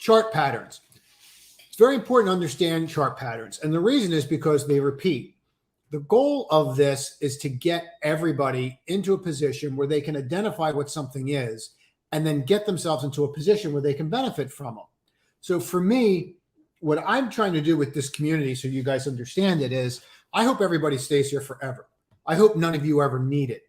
chart patterns. It's very important to understand chart patterns. And the reason is because they repeat. The goal of this is to get everybody into a position where they can identify what something is and then get themselves into a position where they can benefit from them. So for me, what I'm trying to do with this community, so you guys understand it, is I hope everybody stays here forever. I hope none of you ever need it,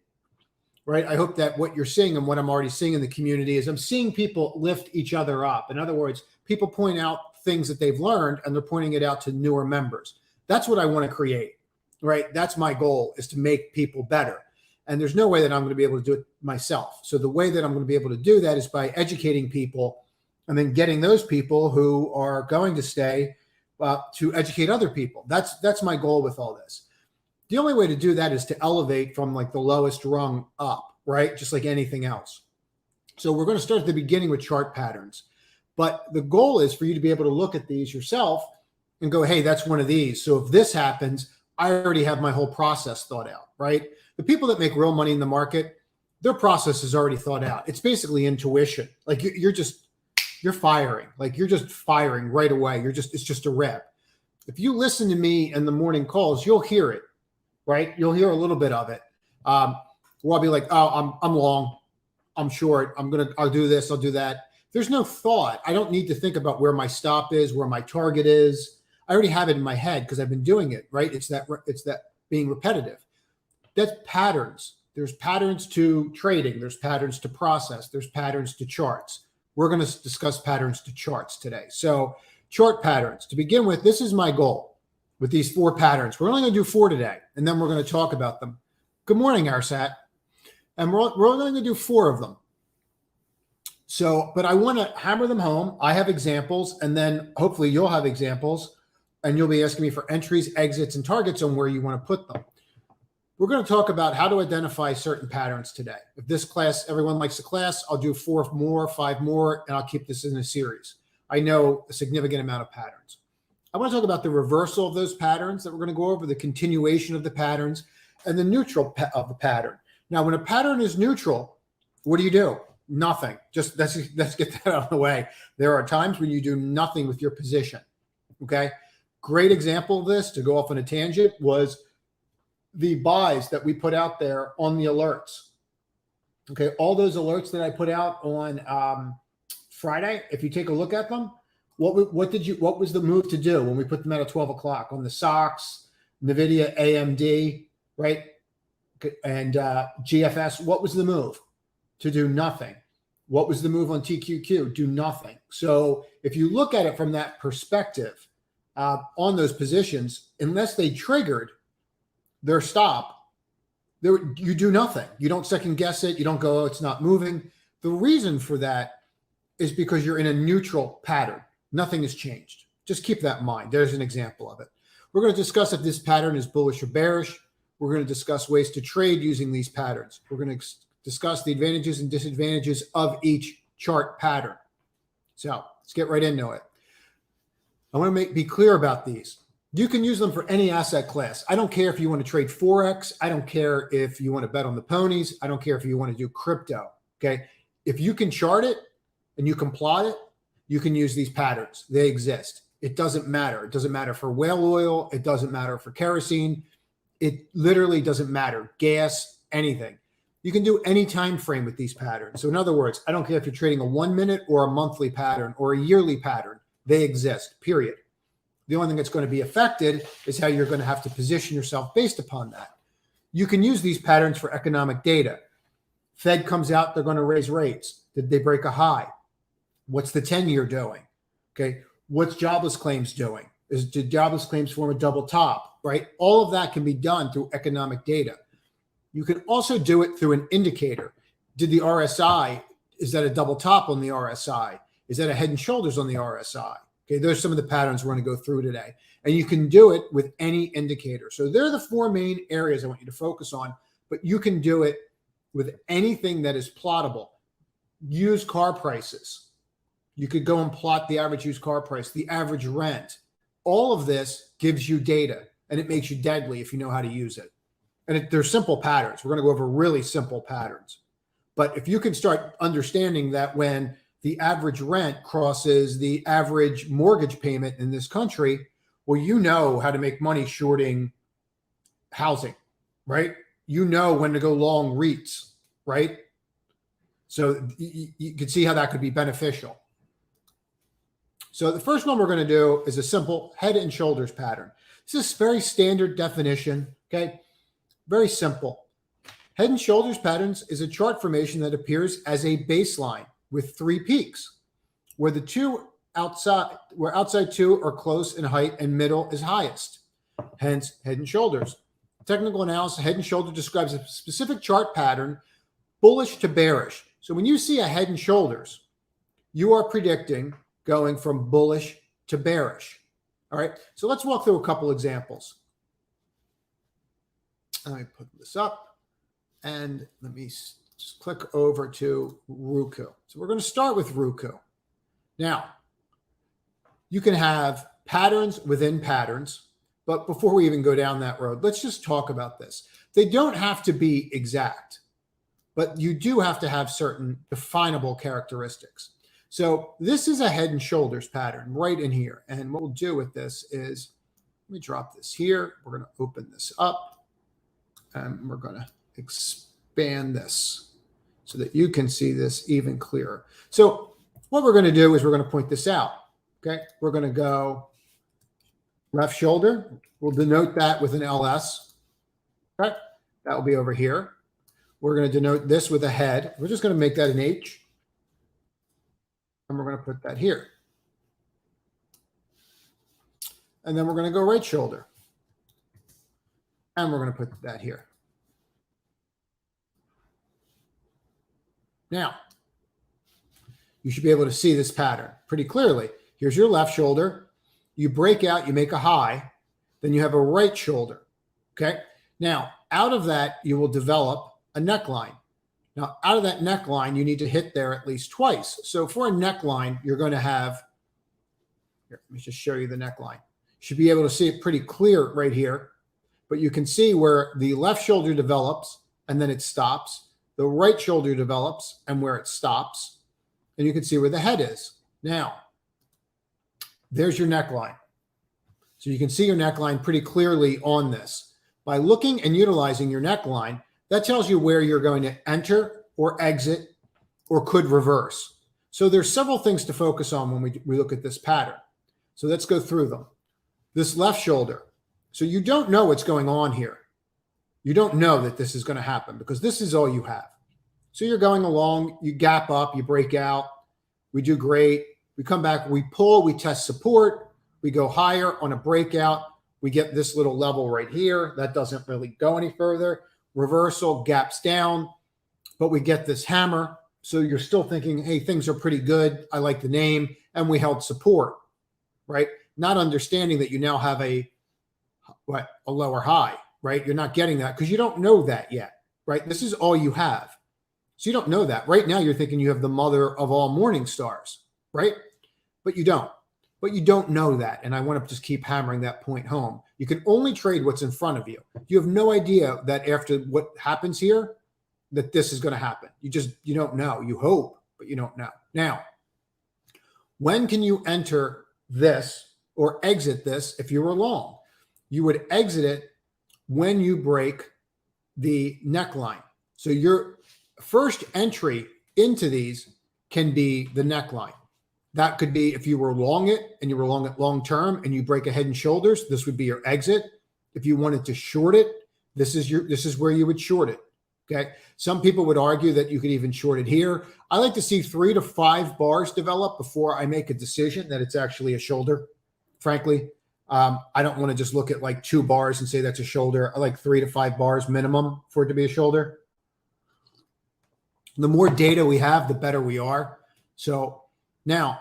right? I hope that what you're seeing and what I'm already seeing in the community is I'm seeing people lift each other up. In other words, people point out things that they've learned and they're pointing it out to newer members. That's what I want to create, right? That's my goal, is to make people better. And there's no way that I'm going to be able to do it myself. So the way that I'm going to be able to do that is by educating people and then getting those people who are going to stay to educate other people. That's my goal with all this. The only way to do that is to elevate from like the lowest rung up, right? Just like anything else. So we're going to start at the beginning with chart patterns. But the goal is for you to be able to look at these yourself and go, hey, that's one of these. So if this happens, I already have my whole process thought out, right? The people that make real money in the market, their process is already thought out. It's basically intuition. Like you're firing, like you're just firing right away. It's just a rep. If you listen to me in the morning calls, you'll hear it, right? You'll hear a little bit of it. Where I'll be like, oh, I'm long, I'm short. I'll do this, I'll do that. There's no thought. I don't need to think about where my stop is, where my target is. I already have it in my head because I've been doing it, right? It's that being repetitive. That's patterns. There's patterns to trading. There's patterns to process. There's patterns to charts. We're going to discuss patterns to charts today. So chart patterns. To begin with, this is my goal with these 4 patterns. We're only going to do 4 today, and then we're going to talk about them. Good morning, Arsat. And we're only going to do 4 of them. So, but I want to hammer them home. I have examples, and then hopefully you'll have examples, and you'll be asking me for entries, exits, and targets on where you want to put them. We're going to talk about how to identify certain patterns today. If this class, everyone likes the class, I'll do 4 more, 5 more, and I'll keep this in a series. I know a significant amount of patterns. I want to talk about the reversal of those patterns that we're going to go over, the continuation of the patterns, and the neutral of the pattern. Now, when a pattern is neutral, what do? Nothing. Just let's get that out of the way. There are times when you do nothing with your position. Okay. Great example of this, to go off on a tangent, was the buys that we put out there on the alerts. Okay. All those alerts that I put out on Friday, if you take a look at them, what was the move to do when we put them out at 12 o'clock on the SOX, NVIDIA, AMD, right? And GFS? What was the move? To do nothing. What was the move on TQQ? Do nothing. So if you look at it from that perspective, on those positions, unless they triggered their stop, you do nothing. You don't second guess it. You don't go, oh, it's not moving. The reason for that is because you're in a neutral pattern. Nothing has changed. Just keep that in mind. There's an example of it. We're going to discuss if this pattern is bullish or bearish. We're going to discuss ways to trade using these patterns. We're going to discuss the advantages and disadvantages of each chart pattern. So let's get right into it. I want to be clear about these. You can use them for any asset class. I don't care if you want to trade Forex. I don't care if you want to bet on the ponies. I don't care if you want to do crypto. Okay. If you can chart it and you can plot it, you can use these patterns. They exist. It doesn't matter. It doesn't matter for whale oil. It doesn't matter for kerosene. It literally doesn't matter. Gas, anything. You can do any time frame with these patterns. So in other words, I don't care if you're trading a 1 minute or a monthly pattern or a yearly pattern. They exist, period. The only thing that's going to be affected is how you're going to have to position yourself based upon that. You can use these patterns for economic data. Fed comes out, they're going to raise rates. Did they break a high? What's the 10-year doing? Okay. What's jobless claims doing? Did jobless claims form a double top, right? All of that can be done through economic data. You can also do it through an indicator. Did the RSI, is that a double top on the RSI? Is that a head and shoulders on the RSI? Okay, those are some of the patterns we're going to go through today. And you can do it with any indicator. So they're the 4 main areas I want you to focus on, but you can do it with anything that is plottable. Used car prices. You could go and plot the average used car price, the average rent. All of this gives you data, and it makes you deadly if you know how to use it. And they're simple patterns. We're going to go over really simple patterns. But if you can start understanding that when the average rent crosses the average mortgage payment in this country, well, you know how to make money shorting housing, right? You know when to go long REITs, right? So you can see how that could be beneficial. So the first one we're going to do is a simple head and shoulders pattern. This is very standard definition, okay? Very simple. Head and shoulders patterns is a chart formation that appears as a baseline with three peaks, where outside two are close in height and middle is highest. Hence, head and shoulders. Technical analysis, head and shoulder describes a specific chart pattern, bullish to bearish. So when you see a head and shoulders, you are predicting going from bullish to bearish. All right, so let's walk through a couple examples. Let me put this up and let me just click over to Roku. So we're going to start with Roku. Now, you can have patterns within patterns, but before we even go down that road, let's just talk about this. They don't have to be exact, but you do have to have certain definable characteristics. So this is a head and shoulders pattern right in here. And what we'll do with this is, let me drop this here. We're going to open this up and we're going to expand this so that you can see this even clearer. So what we're going to do is we're going to point this out. Okay. We're going to go left shoulder. We'll denote that with an LS. Okay. That will be over here. We're going to denote this with a head. We're just going to make that an H. And we're going to put that here. And then we're going to go right shoulder. And we're going to put that here. Now, you should be able to see this pattern pretty clearly. Here's your left shoulder. You break out, you make a high, then you have a right shoulder. Okay. Now, out of that, you will develop a neckline. Now, out of that neckline, you need to hit there at least twice. So for a neckline, you're going to have, here, let me just show you the neckline. You should be able to see it pretty clear right here, but you can see where the left shoulder develops and then it stops. The right shoulder develops and where it stops, and you can see where the head is. Now, there's your neckline. So you can see your neckline pretty clearly on this. By looking and utilizing your neckline, that tells you where you're going to enter or exit or could reverse. So there's several things to focus on when we look at this pattern. So let's go through them. This left shoulder. So you don't know what's going on here. You don't know that this is going to happen because this is all you have. So you're going along, you gap up, you break out, we do great. We come back, we pull, we test support, we go higher on a breakout. We get this little level right here. That doesn't really go any further. Reversal, gaps down, but we get this hammer. So you're still thinking, hey, things are pretty good. I like the name. And we held support, right? Not understanding that you now have a lower high, right? You're not getting that because you don't know that yet, right? This is all you have. So you don't know that. Right now you're thinking you have the mother of all morning stars, right? But you don't. But you don't know that. And I want to just keep hammering that point home. You can only trade what's in front of you. You have no idea that after what happens here, that this is going to happen. You don't know. You hope, but you don't know. Now, when can you enter this or exit this if you were long? You would exit it when you break the neckline. So your first entry into these can be the neckline. That could be if you were long it and you were long it long term and you break a head and shoulders, this would be your exit. If you wanted to short it, this is where you would short it. Okay. Some people would argue that you could even short it here. I like to see 3 to 5 bars develop before I make a decision that it's actually a shoulder. Frankly, I don't want to just look at like 2 bars and say that's a shoulder. I like 3 to 5 bars minimum for it to be a shoulder. The more data we have, the better we are. So now,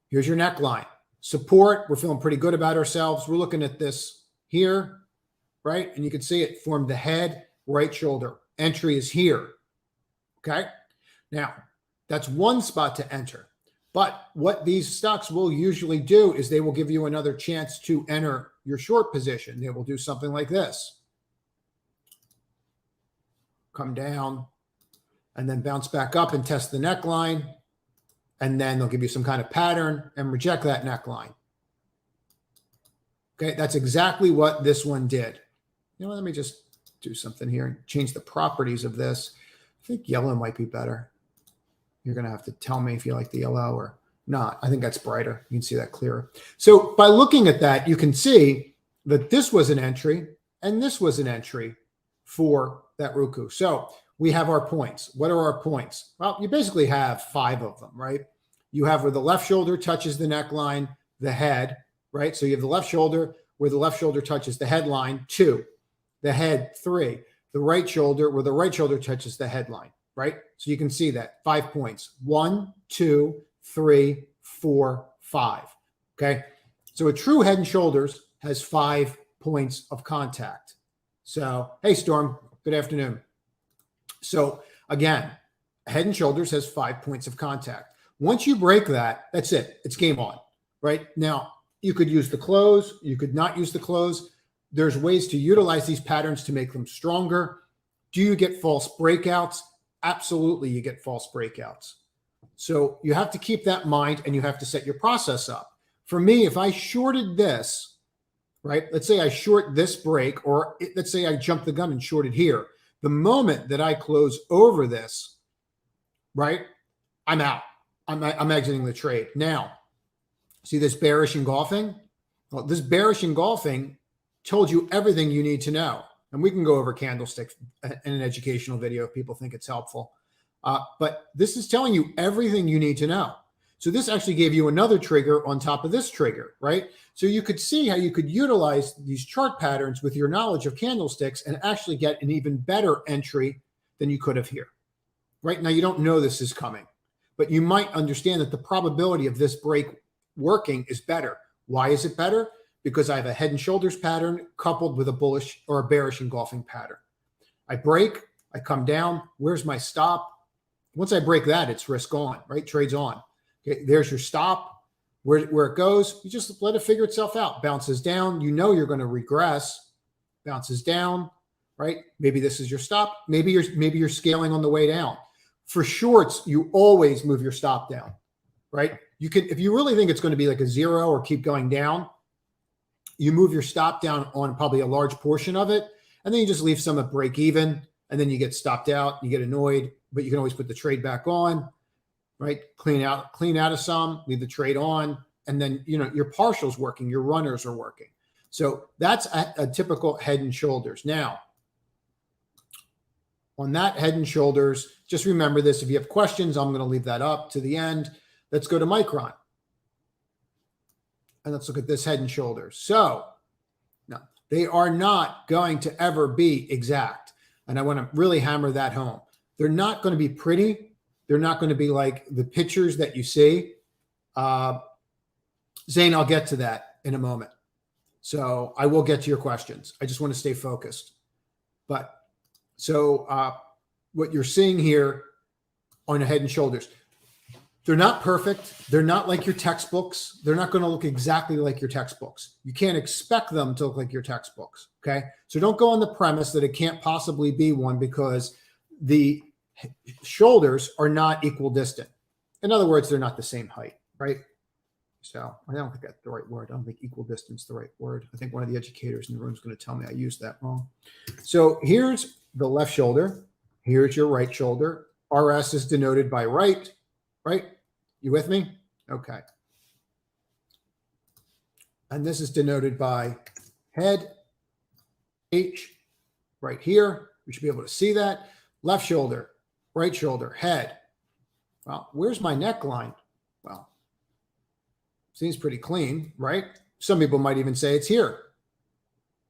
here's your neckline. Support, we're feeling pretty good about ourselves. We're looking at this here, right? And you can see it formed the head, right shoulder. Entry is here, okay? Now, that's one spot to enter. But what these stocks will usually do is they will give you another chance to enter your short position. They will do something like this. Come down and then bounce back up and test the neckline. and then they'll give you some kind of pattern and reject that neckline. Okay, that's exactly what this one did. You know what, let me just do something here and change the properties of this. I think yellow might be better. You're going to have to tell me if you like the yellow or not. I think that's brighter. You can see that clearer. So by looking at that, you can see that this was an entry and this was an entry for that Ruku. So we have our points. What are our points? Well, you basically have 5 of them, right? You have where the left shoulder touches the neckline, the head, right? So you have the left shoulder where the left shoulder touches the headline, 2. The head, 3. The right shoulder where the right shoulder touches the headline, right? So you can see that 5 points. 1, 2, 3, 4, 5. Okay. So a true Head and Shoulders has 5 points of contact. So, hey, Storm, good afternoon. So again, Head and Shoulders has 5 points of contact. Once you break that, that's it. It's game on, right? Now, you could use the close. You could not use the close. There's ways to utilize these patterns to make them stronger. Do you get false breakouts? Absolutely, you get false breakouts. So you have to keep that in mind and you have to set your process up. For me, if I shorted this, right? Let's say I short this break, or let's say I jump the gun and short it here. The moment that I close over this, right? I'm out. I'm exiting the trade. Now, see this bearish engulfing? Well, this bearish engulfing told you everything you need to know. And we can go over candlesticks in an educational video if people think it's helpful. But this is telling you everything you need to know. So this actually gave you another trigger on top of this trigger, right? So you could see how you could utilize these chart patterns with your knowledge of candlesticks and actually get an even better entry than you could have here. Right now, you don't know this is coming, but you might understand that the probability of this break working is better. Why is it better? Because I have a Head and Shoulders pattern coupled with a bullish or a bearish engulfing pattern. I break, I come down. Where's my stop? Once I break that, it's risk on, right? Trade's on. Okay, there's your stop. Where it goes, you just let it figure itself out. Bounces down, you know you're going to regress. Bounces down, right? Maybe this is your stop. Maybe you're scaling on the way down. For shorts, you always move your stop down, right? You can, if you really think it's going to be like a 0 or keep going down, you move your stop down on probably a large portion of it, and then you just leave some at break even, and then you get stopped out, you get annoyed, but you can always put the trade back on, right? Clean out of some, leave the trade on, and then, you know, your partials working, your runners are working. So that's a typical Head and Shoulders. Now, on that Head and Shoulders, just remember this. If you have questions, I'm going to leave that up to the end. Let's go to Micron. And let's look at this Head and Shoulders. So, no, they are not going to ever be exact. And I want to really hammer that home. They're not going to be pretty. They're not going to be like the pictures that you see. Zane, I'll get to that in a moment. So I will get to your questions. I just want to stay focused. But so what you're seeing here on a Head and Shoulders, they're not perfect. They're not like your textbooks. They're not going to look exactly like your textbooks. You can't expect them to look like your textbooks. Okay. So don't go on the premise that it can't possibly be one because the shoulders are not equal distant. In other words, they're not the same height, right? So I don't think that's the right word. I don't think equal distance is the right word. I think one of the educators in the room is going to tell me I used that wrong. So here's the left shoulder. Here's your right shoulder. RS is denoted by right. Right? You with me? Okay. And this is denoted by head, H, right here. We should be able to see that. Left shoulder, right shoulder, head. Well, where's my neckline? Well, seems pretty clean, right? Some people might even say it's here.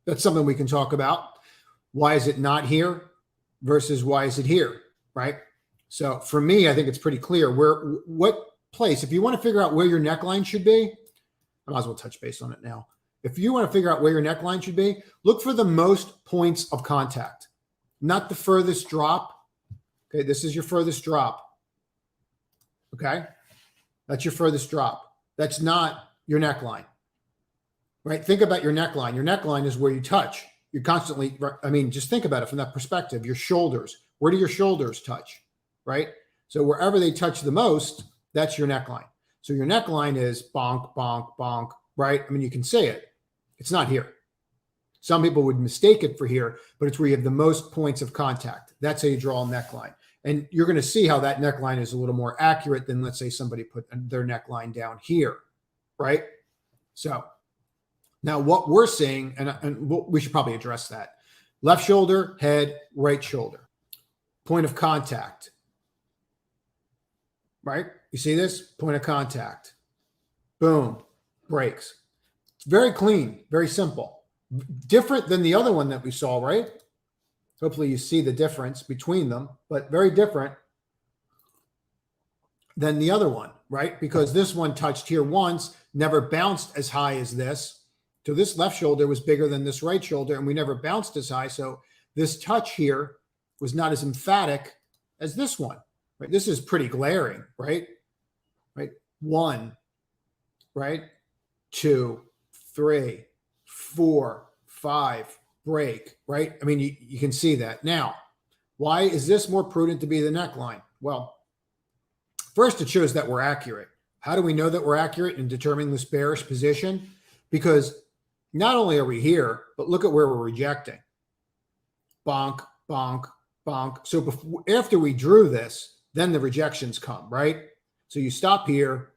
That's something we can talk about. Why is it not here versus why is it here, right? So for me, I think it's pretty clear what place, if you want to figure out where your neckline should be, I might as well touch base on it now. If you want to figure out where your neckline should be, look for the most points of contact, not the furthest drop. Okay, this is your furthest drop. Okay, that's your furthest drop. That's not your neckline, right? Think about your neckline. Your neckline is where you touch. You're constantly, I mean, just think about it from that perspective. Your shoulders, where do your shoulders touch? Right? So wherever they touch the most, That's your neckline. So your neckline is bonk, bonk, bonk, right? I mean, you can say it. It's not here. Some people would mistake it for here, but it's where you have the most points of contact. That's how you draw a neckline. And you're going to see how that neckline is a little more accurate than, let's say, somebody put their neckline down here, right? So now what we're seeing, and we should probably address that. Left shoulder, head, right shoulder. Point of contact, right? You see this? Point of contact. Boom, breaks. It's very clean, very simple. Different than the other one that we saw, right? Hopefully you see the difference between them, but very different than the other one, right? Because this one touched here once, never bounced as high as this. So this left shoulder was bigger than this right shoulder, and we never bounced as high. So this touch here was not as emphatic as this one, right? This is pretty glaring, right? Right? 1, right? 2, 3, 4, 5, break, right? I mean, you can see that. Now, why is this more prudent to be the neckline? Well, first, it shows that we're accurate. How do we know that we're accurate in determining this bearish position? Because not only are we here, but look at where we're rejecting. Bonk, bonk, bonk. So after we drew this, then the rejections come, right? So you stop here,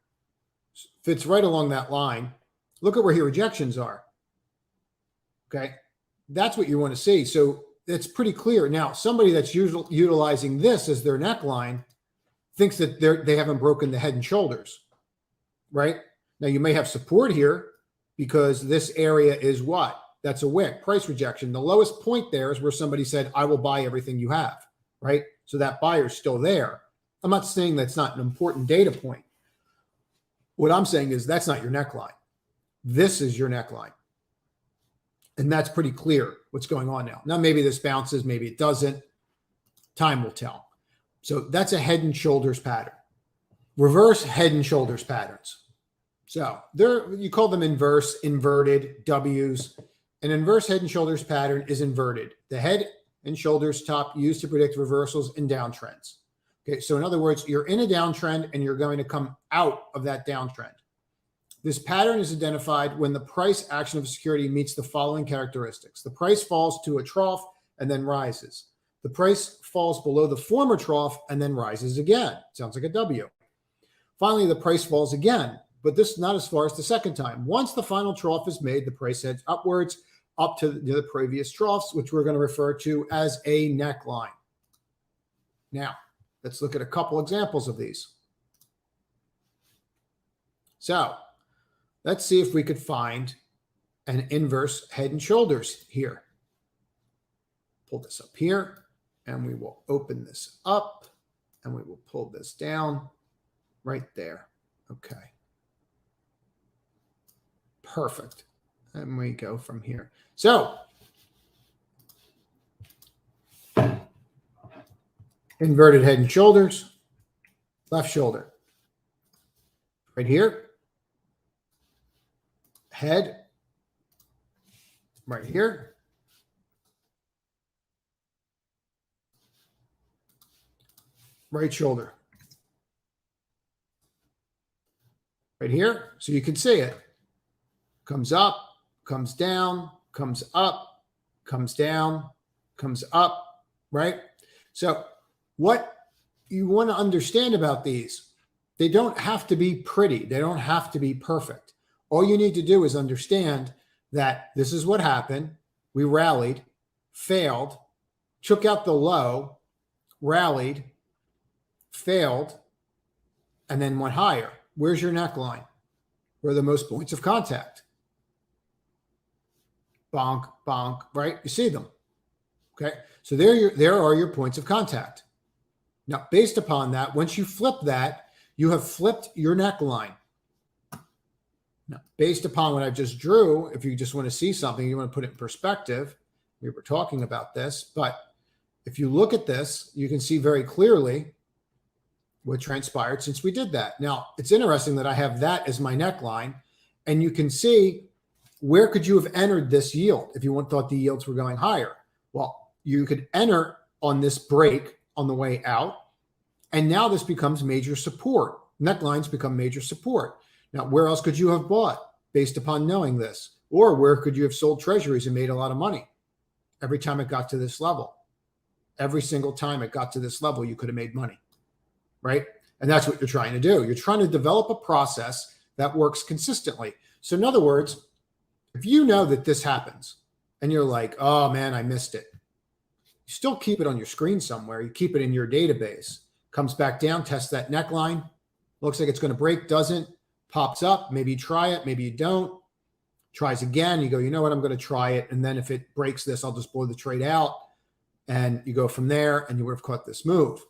fits right along that line. Look at where your rejections are. Okay, that's what you want to see. So it's pretty clear. Now, somebody that's utilizing this as their neckline thinks that they haven't broken the head and shoulders, right? Now, you may have support here because this area is what? That's a wick, price rejection. The lowest point there is where somebody said, I will buy everything you have, right? So that buyer's still there. I'm not saying that's not an important data point. What I'm saying is that's not your neckline. This is your neckline. And that's pretty clear what's going on now. Now, maybe this bounces, maybe it doesn't. Time will tell. So that's a head and shoulders pattern. Reverse head and shoulders patterns. So you call them inverse, inverted, W's. An inverse head and shoulders pattern is inverted. The head and shoulders top used to predict reversals and downtrends. Okay, so in other words, you're in a downtrend and you're going to come out of that downtrend. This pattern is identified when the price action of a security meets the following characteristics. The price falls to a trough and then rises. The price falls below the former trough and then rises again. Sounds like a W. Finally, the price falls again, but this not as far as the second time. Once the final trough is made, the price heads upwards up to the previous troughs, which we're going to refer to as a neckline. Now, let's look at a couple examples of these. So let's see if we could find an inverse head and shoulders here. Pull this up here, and we will open this up, and we will pull this down right there. Okay. Perfect. And we go from here. So inverted head and shoulders, left shoulder. Right here. Head, right here. Right shoulder. Right here, so you can see it. Comes up, comes down, comes up, comes down, comes up, right? So what you want to understand about these, they don't have to be pretty. They don't have to be perfect. All you need to do is understand that this is what happened. We rallied, failed, took out the low, rallied, failed, and then went higher. Where's your neckline? Where are the most points of contact? Bonk, bonk, right? You see them. Okay. So there are your points of contact. Now, based upon that, once you flip that, you have flipped your neckline. Now, based upon what I just drew, if you just want to see something, you want to put it in perspective, we were talking about this, but if you look at this, you can see very clearly what transpired since we did that. Now, it's interesting that I have that as my neckline, and you can see where could you have entered this yield if you thought the yields were going higher? Well, you could enter on this break on the way out, and now this becomes major support Necklines become major support. Now, where else could you have bought based upon knowing this? Or where could you have sold treasuries and made a lot of money? Every time it got to this level. Every single time it got to this level, you could have made money, right? And that's what you're trying to do. You're trying to develop a process that works consistently. So in other words, if you know that this happens and you're like, oh man, I missed it. You still keep it on your screen somewhere. You keep it in your database. Comes back down, tests that neckline. Looks like it's going to break, doesn't. Pops up. Maybe you try it. Maybe you don't. Tries again. You go, you know what? I'm going to try it. And then if it breaks this, I'll just blow the trade out. And you go from there and you would have caught this move.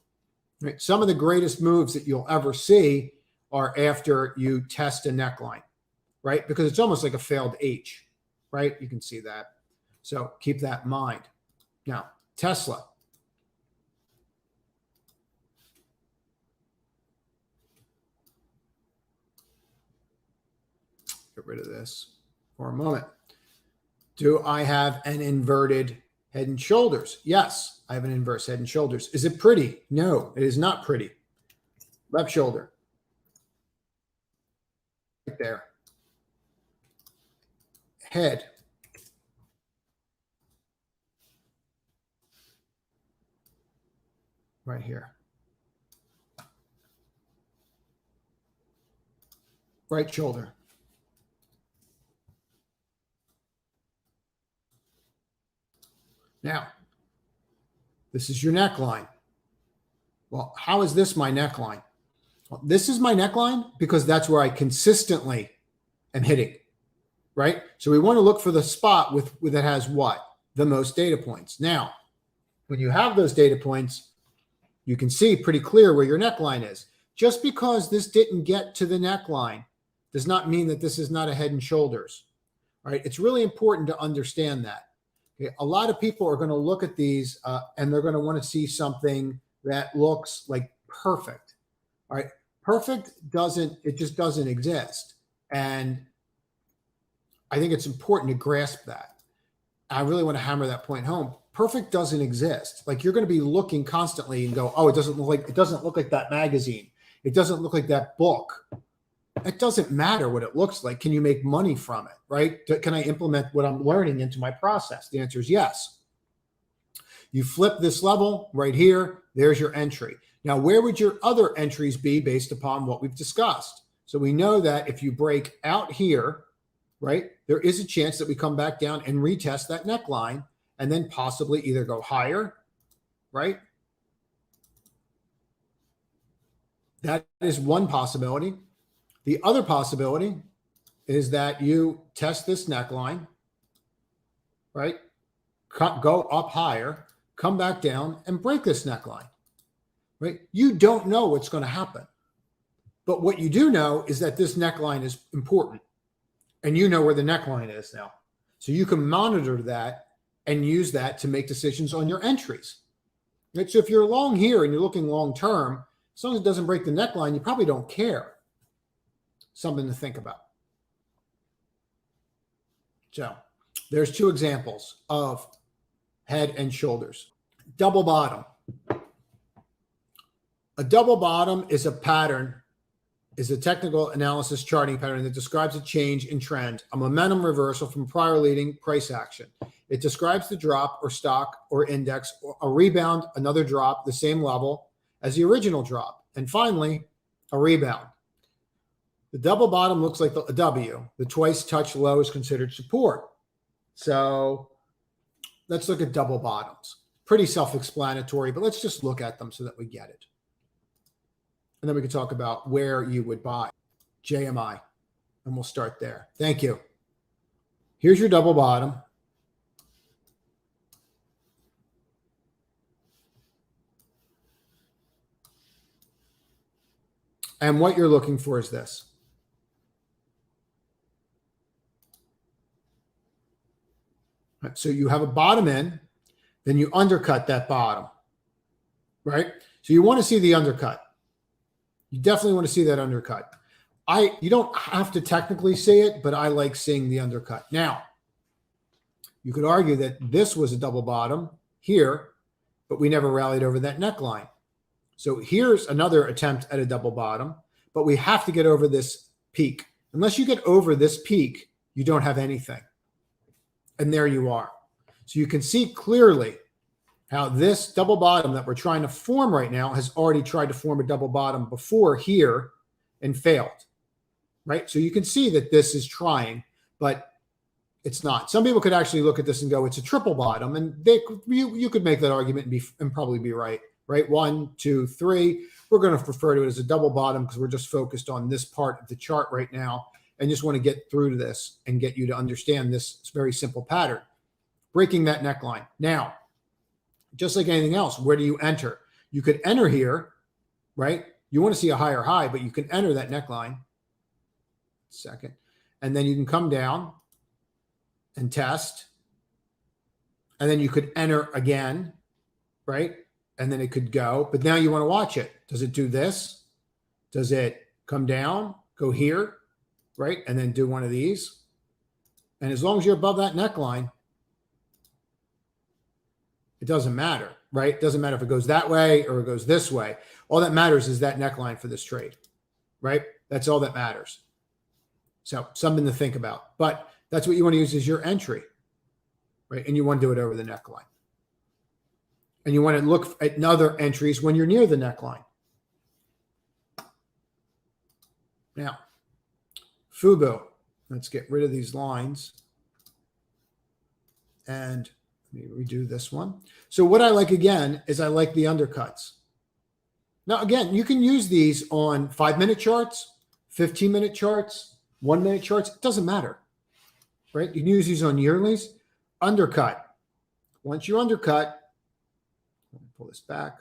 Right? Some of the greatest moves that you'll ever see are after you test a neckline, right? Because it's almost like a failed H, right? You can see that. So keep that in mind. Now, Tesla. Get rid of this for a moment. Do I have an inverted head and shoulders? Yes, I have an inverse head and shoulders. Is it pretty? No, it is not pretty. Left shoulder. Right there. Head. Right here. Right shoulder. Now, this is your neckline. Well, how is this my neckline? Well, this is my neckline because that's where I consistently am hitting, right? So we want to look for the spot that has what? The most data points. Now, when you have those data points, you can see pretty clear where your neckline is. Just because this didn't get to the neckline does not mean that this is not a head and shoulders, right? It's really important to understand that. Okay, a lot of people are going to look at these and they're going to want to see something that looks like perfect. All right. Perfect just doesn't exist. And I think it's important to grasp that. I really want to hammer that point home. Perfect doesn't exist. Like you're going to be looking constantly and go, oh, it doesn't look like that magazine. It doesn't look like that book. It doesn't matter what it looks like. Can you make money from it, right? Can I implement what I'm learning into my process? The answer is yes. You flip this level right here. There's your entry. Now, where would your other entries be based upon what we've discussed? So we know that if you break out here, right, there is a chance that we come back down and retest that neckline and then possibly either go higher, right? That is one possibility. The other possibility is that you test this neckline, right? Go up higher, come back down and break this neckline, right? You don't know what's going to happen. But what you do know is that this neckline is important and you know where the neckline is now. So you can monitor that and use that to make decisions on your entries. Right? So if you're long here and you're looking long term, as long as it doesn't break the neckline, you probably don't care. Something to think about. So there's two examples of head and shoulders. Double bottom. A double bottom is a pattern, is a technical analysis charting pattern that describes a change in trend, a momentum reversal from prior leading price action. It describes the drop or stock or index, or a rebound, another drop, the same level as the original drop. And finally, a rebound. The double bottom looks like a W. The twice touch low is considered support. So let's look at double bottoms. Pretty self-explanatory, but let's just look at them so that we get it. And then we can talk about where you would buy JMI. And we'll start there. Thank you. Here's your double bottom. And what you're looking for is this. So you have a bottom in, then you undercut that bottom, right? So you want to see the undercut. You definitely want to see that undercut. You don't have to technically see it, but I like seeing the undercut. Now, you could argue that this was a double bottom here, but we never rallied over that neckline. So here's another attempt at a double bottom, but we have to get over this peak. Unless you get over this peak, you don't have anything. And there you are. So you can see clearly how this double bottom that we're trying to form right now has already tried to form a double bottom before here and failed, right? So you can see that this is trying, but it's not. Some people could actually look at this and go, it's a triple bottom, and you could make that argument and probably be right, right? 1, 2, 3. We're going to refer to it as a double bottom because we're just focused on this part of the chart right now and just want to get through to this and get you to understand this very simple pattern. Breaking that neckline. Now, just like anything else, where do you enter? You could enter here, right? You want to see a higher high, but you can enter that neckline. Second. And then you can come down and test. And then you could enter again, right? And then it could go. But now you want to watch it. Does it do this? Does it come down, go here, right? And then do one of these. And as long as you're above that neckline, it doesn't matter, right? It doesn't matter if it goes that way or it goes this way. All that matters is that neckline for this trade, right? That's all that matters. So something to think about. But that's what you want to use as your entry, right? And you want to do it over the neckline. And you want to look at other entries when you're near the neckline. Now, FUBO. Let's get rid of these lines. And let me redo this one. So what I like again is I like the undercuts. Now, again, you can use these on 5-minute charts, 15-minute charts, 1-minute charts. It doesn't matter, right? You can use these on yearlies. Undercut. Once you undercut, pull this back,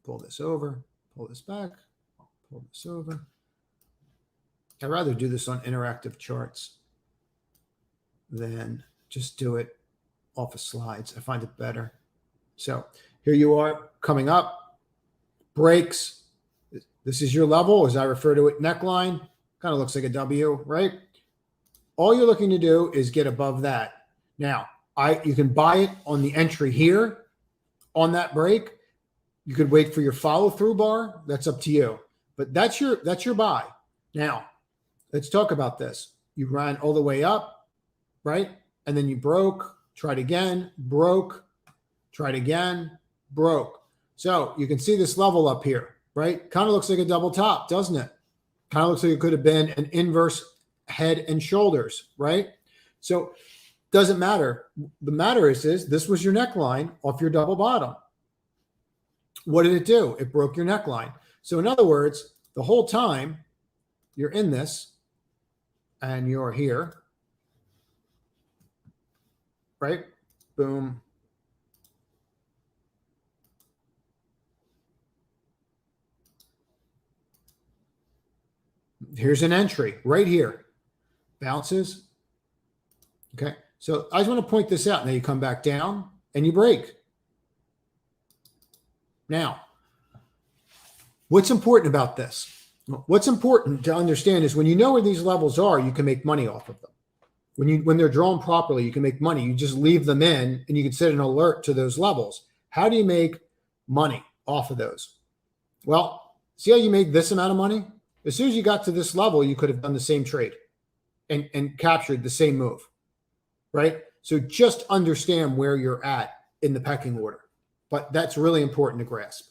pull this over, pull this back, pull this over. I'd rather do this on interactive charts than just do it off of slides. I find it better. So here you are coming up, breaks. This is your level, as I refer to it, neckline. Kind of looks like a W, right? All you're looking to do is get above that. Now, you can buy it on the entry here on that break. You could wait for your follow through bar. That's up to you. But that's your buy. Now, let's talk about this. You ran all the way up, right? And then you broke. Tried again, broke, tried again, broke. So you can see this level up here, right? Kind of looks like a double top, doesn't it? Kind of looks like it could have been an inverse head and shoulders, right? So doesn't matter. The matter is this was your neckline off your double bottom. What did it do? It broke your neckline. So in other words, the whole time you're in this and you're here, right? Boom. Here's an entry right here. Bounces. Okay. So I just want to point this out. Now you come back down and you break. Now, what's important about this? What's important to understand is when you know where these levels are, you can make money off of them. When they're drawn properly, you can make money. You just leave them in and you can set an alert to those levels. How do you make money off of those? Well, see how you made this amount of money? As soon as you got to this level, you could have done the same trade and captured the same move, right? So just understand where you're at in the pecking order. But that's really important to grasp.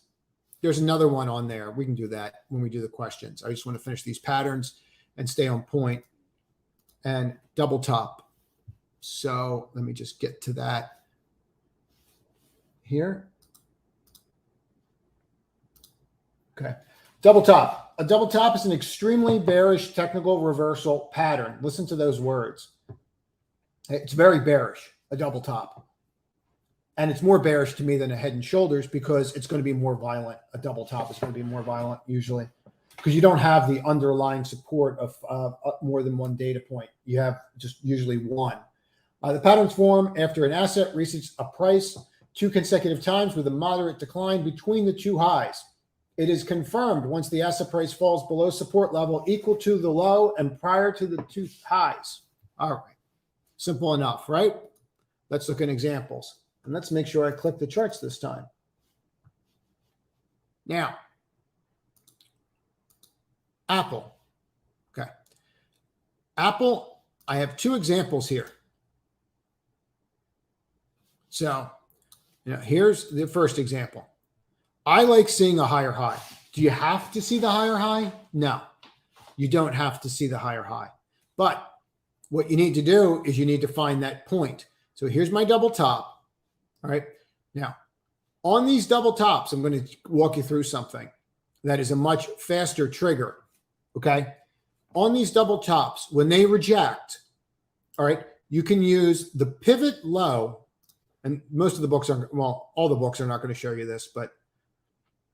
There's another one on there. We can do that when we do the questions. I just want to finish these patterns and stay on point. And double top. So let me just get to that here. Okay. Double top. A double top is an extremely bearish technical reversal pattern. Listen to those words. It's very bearish, a double top. And it's more bearish to me than a head and shoulders because it's going to be more violent. A double top is going to be more violent usually because you don't have the underlying support of more than one data point. You have just usually one. The patterns form after an asset reaches a price 2 consecutive times with a moderate decline between the 2 highs. It is confirmed once the asset price falls below support level equal to the low and prior to the 2 highs. All right. Simple enough, right? Let's look at examples. And let's make sure I click the charts this time. Now, Apple. Okay. Apple, I have two examples here. So, here's the first example. I like seeing a higher high. Do you have to see the higher high? No, you don't have to see the higher high. But what you need to do is you need to find that point. So here's my double top. All right. Now, on these double tops, I'm going to walk you through something that is a much faster trigger. Okay. On these double tops, when they reject, all right, you can use the pivot low. And most of the books are, well, all the books are not going to show you this, but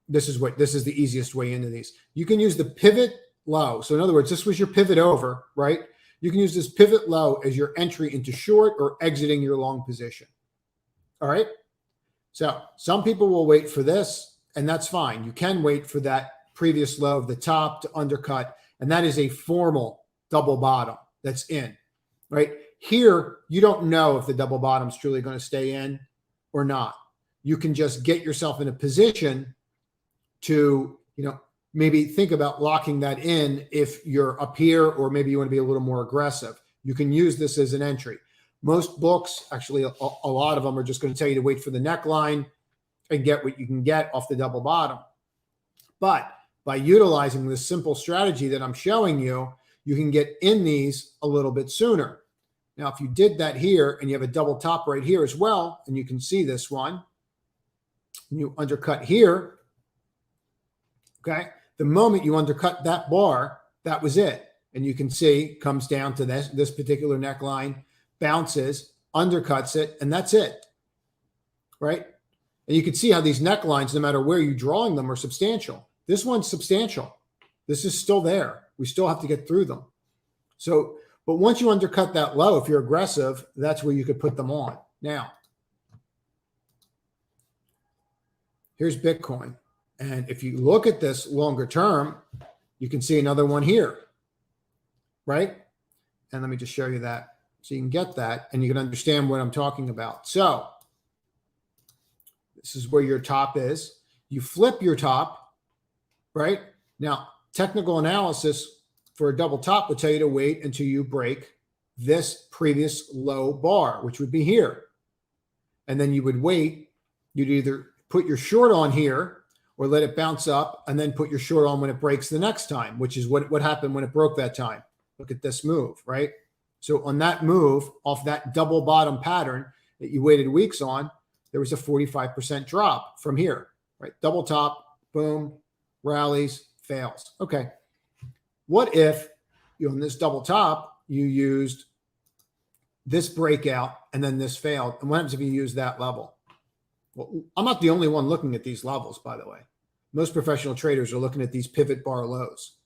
this is the easiest way into these. You can use the pivot low. So in other words, this was your pivot over, right? You can use this pivot low as your entry into short or exiting your long position. All right. So some people will wait for this, and that's fine. You can wait for that previous low of the top to undercut. And that is a formal double bottom that's in, right? Here, you don't know if the double bottom is truly going to stay in or not. You can just get yourself in a position to, maybe think about locking that in if you're up here, or maybe you want to be a little more aggressive. You can use this as an entry. Most books, actually, a lot of them are just going to tell you to wait for the neckline and get what you can get off the double bottom. But by utilizing this simple strategy that I'm showing you, you can get in these a little bit sooner. Now, if you did that here and you have a double top right here as well, and you can see this one, and you undercut here, okay? The moment you undercut that bar, that was it. And you can see comes down to this particular neckline, bounces, undercuts it, and that's it, right? And you can see how these necklines, no matter where you're drawing them, are substantial. This one's substantial. This is still there. We still have to get through them. So, but once you undercut that low, if you're aggressive, that's where you could put them on. Now, here's Bitcoin. And if you look at this longer term, you can see another one here, right? And let me just show you that so you can get that and you can understand what I'm talking about. So this is where your top is. You flip your top, right? Now, technical analysis for a double top would tell you to wait until you break this previous low bar, which would be here. And then you would wait. You'd either put your short on here or let it bounce up and then put your short on when it breaks the next time, which is what happened when it broke that time. Look at this move, right? So on that move, off that double bottom pattern that you waited weeks on, there was a 45% drop from here, right? Double top, boom, rallies, fails. Okay. What if, in this double top, you used this breakout and then this failed? And what happens if you use that level? Well, I'm not the only one looking at these levels, by the way. Most professional traders are looking at these pivot bar lows.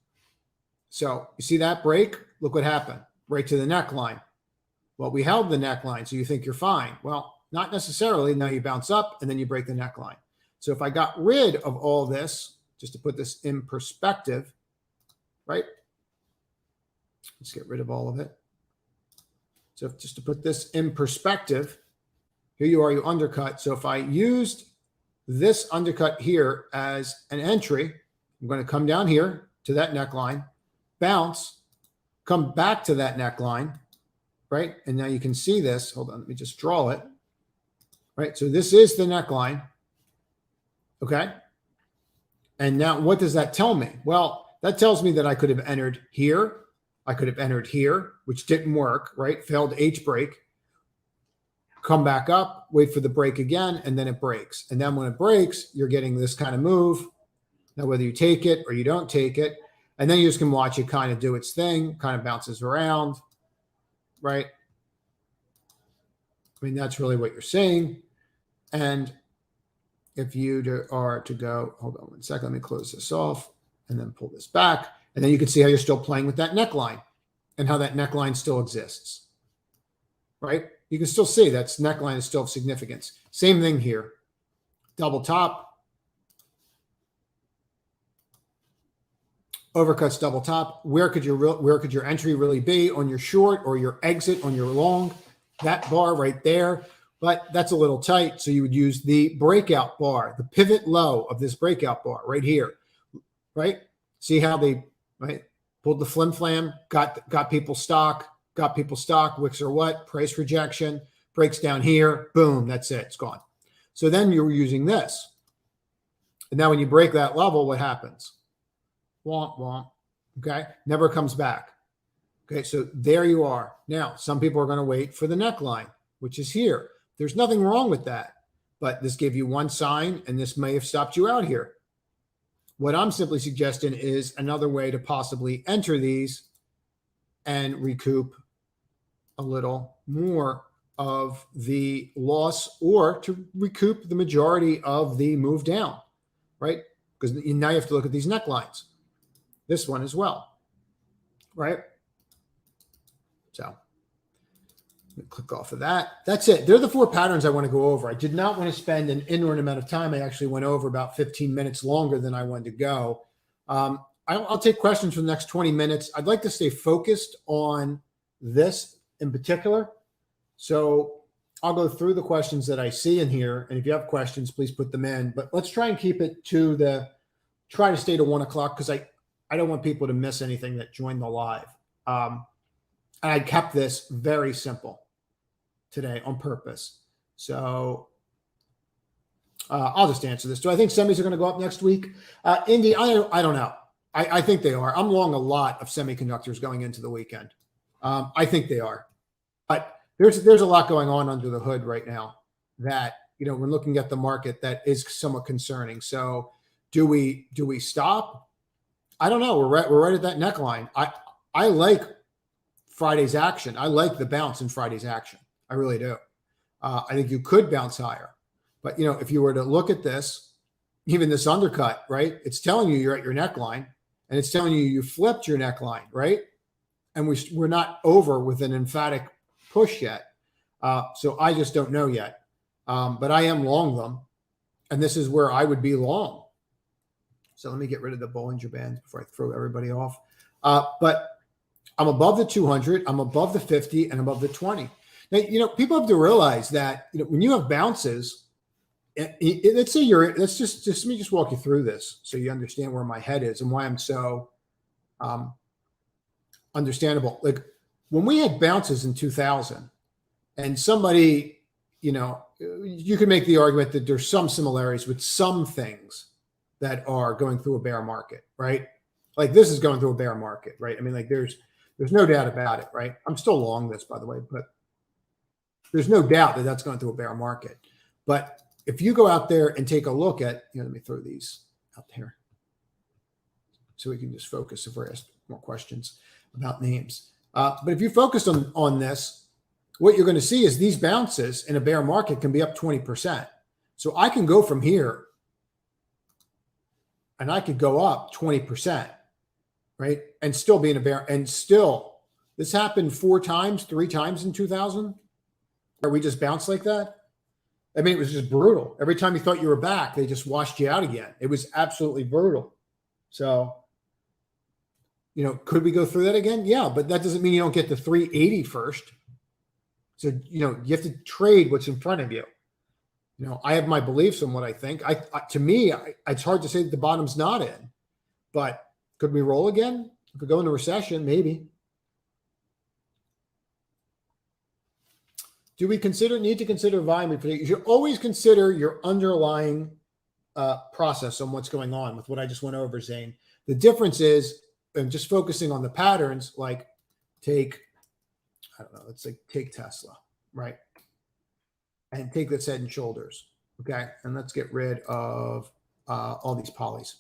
So you see that break? Look what happened. Right to the neckline. Well, we held the neckline, so you think you're fine. Well, not necessarily. Now you bounce up and then you break the neckline. So if I got rid of all this, just to put this in perspective, right? Let's get rid of all of it. So just to put this in perspective, here you are, you undercut. So if I used this undercut here as an entry, I'm going to come down here to that neckline, bounce, come back to that neckline, right? And now you can see this. Hold on, let me just draw it. Right, so this is the neckline, okay? And now what does that tell me? Well, that tells me that I could have entered here. I could have entered here, which didn't work, right? Failed H break. Come back up, wait for the break again, and then it breaks. And then when it breaks, you're getting this kind of move. Now, whether you take it or you don't take it, and then you just can watch it kind of do its thing, kind of bounces around, right? I mean, that's really what you're seeing. And if you are to go, hold on one second, let me close this off and then pull this back. And then you can see how you're still playing with that neckline and how that neckline still exists, right? You can still see that neckline is still of significance. Same thing here. Double top. Overcuts double top. Where could your entry really be on your short or your exit on your long? That bar right there. But that's a little tight. So you would use the breakout bar, the pivot low of this breakout bar right here, right? See how they right? Pulled the flim flam, got people stock, wicks or what, price rejection, breaks down here, boom, that's it, it's gone. So then you're using this. And now when you break that level, what happens? Womp, womp, okay? Never comes back. Okay, so there you are. Now, some people are going to wait for the neckline, which is here. There's nothing wrong with that, but this gave you one sign, and this may have stopped you out here. What I'm simply suggesting is another way to possibly enter these and recoup a little more of the loss, or to recoup the majority of the move down, right? Because now you have to look at these necklines. This one as well, right? So click off of that. That's it. They're the 4 patterns I want to go over. I did not want to spend an inordinate amount of time. I actually went over about 15 minutes longer than I wanted to go. I'll take questions for the next 20 minutes. I'd like to stay focused on this in particular. So I'll go through the questions that I see in here. And if you have questions, please put them in. But let's try and keep it to try to stay to 1 o'clock, because I don't want people to miss anything that join the live. And I kept this very simple today on purpose. So I'll just answer this. Do I think semis are going to go up next week? Indy, I don't know. I think they are. I'm long a lot of semiconductors going into the weekend. I think they are. But there's a lot going on under the hood right now that, we're looking at the market that is somewhat concerning. So do we stop? I don't know. We're right at that neckline. I like Friday's action. I like the bounce in Friday's action. I really do. I think you could bounce higher. But, if you were to look at this, even this undercut, right, it's telling you you're at your neckline, and it's telling you flipped your neckline, right? And we're not over with an emphatic push yet. So I just don't know yet. But I am long them. And this is where I would be long. So let me get rid of the Bollinger Bands before I throw everybody off. But I'm above the 200, I'm above the 50, and above the 20. Now, people have to realize that, when you have bounces, let's say let's just let me just walk you through this so you understand where my head is and why I'm so understandable. Like when we had bounces in 2000, and somebody, you can make the argument that there's some similarities with some things that are going through a bear market, right? Like this is going through a bear market, right? I mean, like there's no doubt about it, right? I'm still long this, by the way, but there's no doubt that that's going through a bear market. But if you go out there and take a look at, let me throw these out there so we can just focus if we're asked more questions about names. But if you focus on this, what you're going to see is these bounces in a bear market can be up 20%. So I can go from here and I could go up 20%, right? And still be in a bear. And still, this happened 3 times in 2000, where we just bounced like that. I mean, it was just brutal. Every time you thought you were back, they just washed you out again. It was absolutely brutal. So, could we go through that again? Yeah, but that doesn't mean you don't get to 380 first. So, you have to trade what's in front of you. I have my beliefs on what I think. To me, it's hard to say that the bottom's not in, but could we roll again? If we go into recession, maybe. Do we need to consider volume? You should always consider your underlying process on what's going on with what I just went over, Zane. The difference is, and just focusing on the patterns, like take Tesla, right? And take this Head and Shoulders, okay? And let's get rid of all these polys.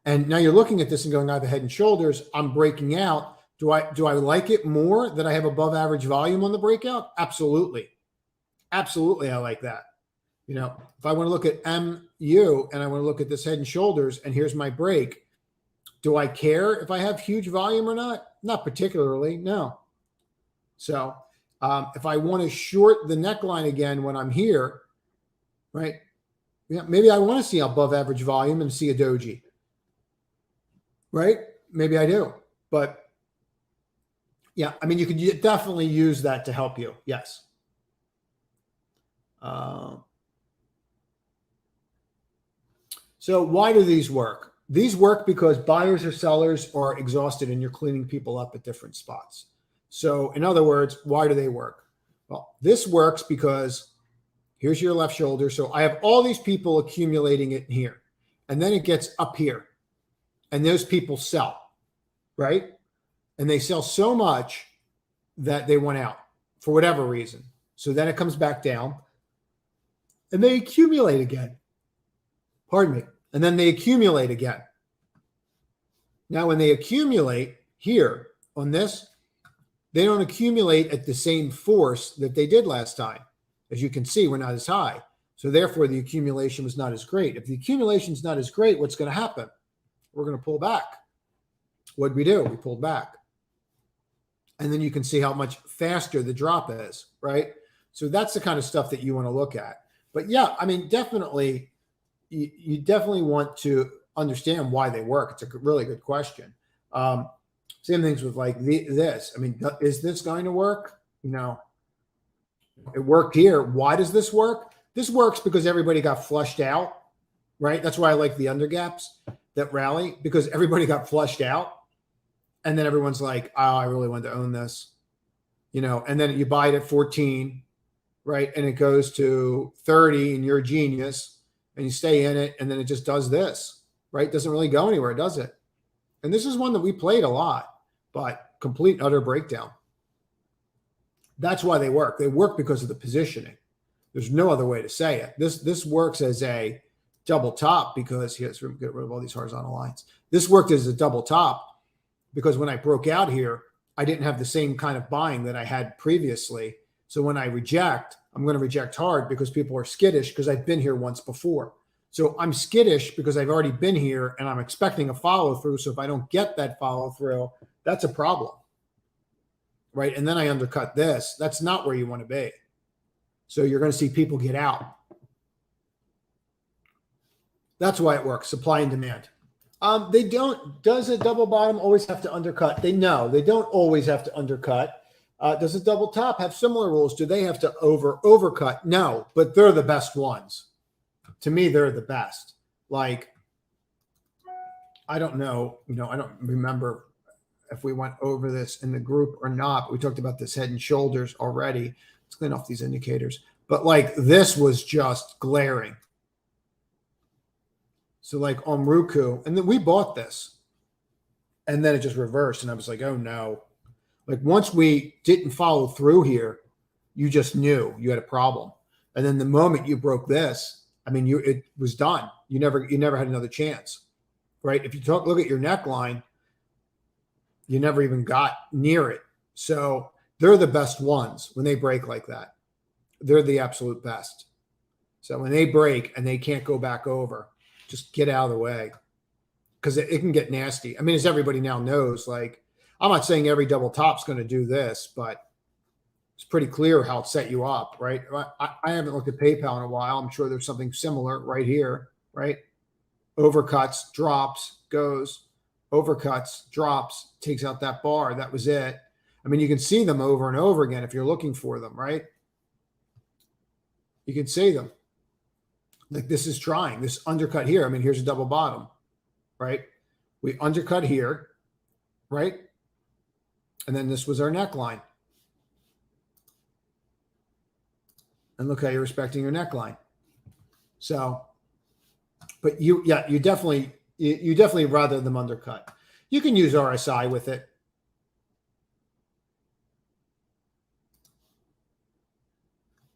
And now you're looking at this and going, I have a Head and Shoulders. I'm breaking out. Do I like it more that I have above average volume on the breakout? Absolutely. Absolutely, I like that. If I want to look at MU and I want to look at this Head and Shoulders and here's my break, do I care if I have huge volume or not? Not particularly, no. So if I want to short the neckline again when I'm here, right? Yeah, maybe I want to see above average volume and see a doji, right? Maybe I do, but yeah, I mean, you could definitely use that to help you. Yes. So why do these work? These work because buyers or sellers are exhausted and you're cleaning people up at different spots. So in other words, why do they work? Well, this works because here's your left shoulder. So I have all these people accumulating it here, and then it gets up here, and those people sell, right? And they sell so much that they went out for whatever reason. So then it comes back down and they accumulate again. Pardon me. And then they accumulate again. Now, when they accumulate here on this, they don't accumulate at the same force that they did last time. As you can see, we're not as high. So therefore, the accumulation was not as great. If the accumulation is not as great, what's going to happen? We're going to pull back. What did we do? We pulled back. And then you can see how much faster the drop is, right? So that's the kind of stuff that you want to look at. But yeah, I mean, definitely, you definitely want to understand why they work. It's a really good question. Same things with like this. I mean, is this going to work? You know, it worked here. Why does this work? This works because everybody got flushed out, right? That's why I like the undergaps that rally, because everybody got flushed out. And then everyone's like, oh, I really want to own this, you know, and then you buy it at 14, right? And it goes to 30 and you're a genius and you stay in it. And then it just does this, right? Doesn't really go anywhere, does it? And this is one that we played a lot, but complete utter breakdown. That's why they work. They work because of the positioning. There's no other way to say it. This works as a double top because here's get rid of all these horizontal lines. This worked as a double top because when I broke out here, I didn't have the same kind of buying that I had previously. So when I reject, I'm going to reject hard because people are skittish because I've been here once before. So I'm skittish because I've already been here and I'm expecting a follow through. So if I don't get that follow through, that's a problem, right? And then I undercut this. That's not where you want to be. So you're going to see people get out. That's why it works, supply and demand. They don't. Does a double bottom always have to undercut? They don't always have to undercut. Does a double top have similar rules? Do they have to overcut? No, but they're the best ones. To me, they're the best. Like, I don't know, I don't remember if we went over this in the group or not, but we talked about this head and shoulders already. Let's clean off these indicators. But like this was just glaring. So like on Roku, and then we bought this and then it just reversed. And I was like, oh no. Like once we didn't follow through here, you just knew you had a problem. And then the moment you broke this, I mean, it was done. You never had another chance, right? If you look at your neckline, you never even got near it. So they're the best ones when they break like that. They're the absolute best. So when they break and they can't go back over, just get out of the way because it can get nasty. I mean, as everybody now knows, like I'm not saying every double top's going to do this, but it's pretty clear how it set you up, right? I haven't looked at PayPal in a while. I'm sure there's something similar right here, right? Overcuts, drops, goes, overcuts, drops, takes out that bar. That was it. I mean, you can see them over and over again if you're looking for them, right? You can see them. Like this is trying, this undercut here. I mean, here's a double bottom, right? We undercut here, right? And then this was our neckline. And look how you're respecting your neckline. So, but you definitely rather them undercut. You can use RSI with it.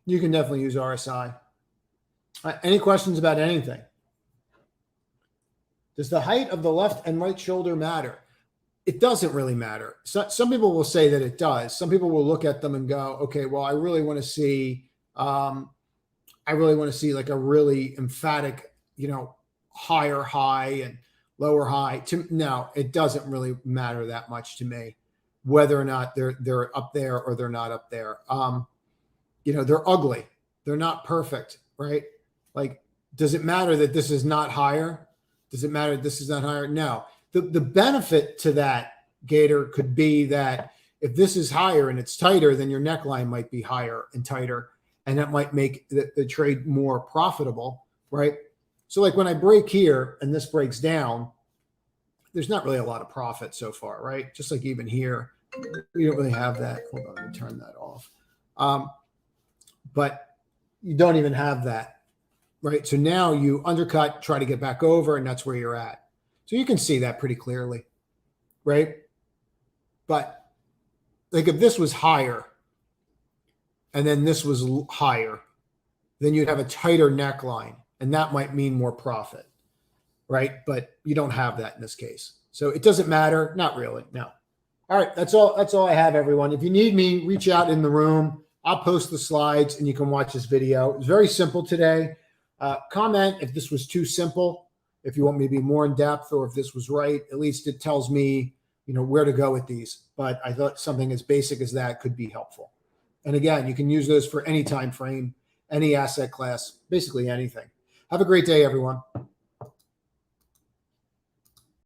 You can definitely use RSI. Any questions about anything? Does the height of the left and right shoulder matter? It doesn't really matter. So, some people will say that it does. Some people will look at them and go, okay, well, I really want to see like a really emphatic, higher high and lower high. No, it doesn't really matter that much to me, whether or not they're up there or they're not up there. They're ugly. They're not perfect, right? Like, does it matter that this is not higher? Does it matter that this is not higher? No. The benefit to that, Gator, could be that if this is higher and it's tighter, then your neckline might be higher and tighter, and that might make the trade more profitable, right? So like when I break here and this breaks down, there's not really a lot of profit so far, right? Just like even here, we don't really have that. Hold on, let me turn that off. But you don't even have that, right? So now you undercut, try to get back over, and that's where you're at. So you can see that pretty clearly, right? But like if this was higher and then this was higher, then you'd have a tighter neckline, and that might mean more profit, right? But you don't have that in this case. So it doesn't matter. Not really. No. All right. That's all. That's all I have, everyone. If you need me, reach out in the room. I'll post the slides and you can watch this video. It's very simple today. Comment if this was too simple, if you want me to be more in depth, or if this was right. At least it tells me, where to go with these. But I thought something as basic as that could be helpful. And again, you can use those for any time frame, any asset class, basically anything. Have a great day, everyone.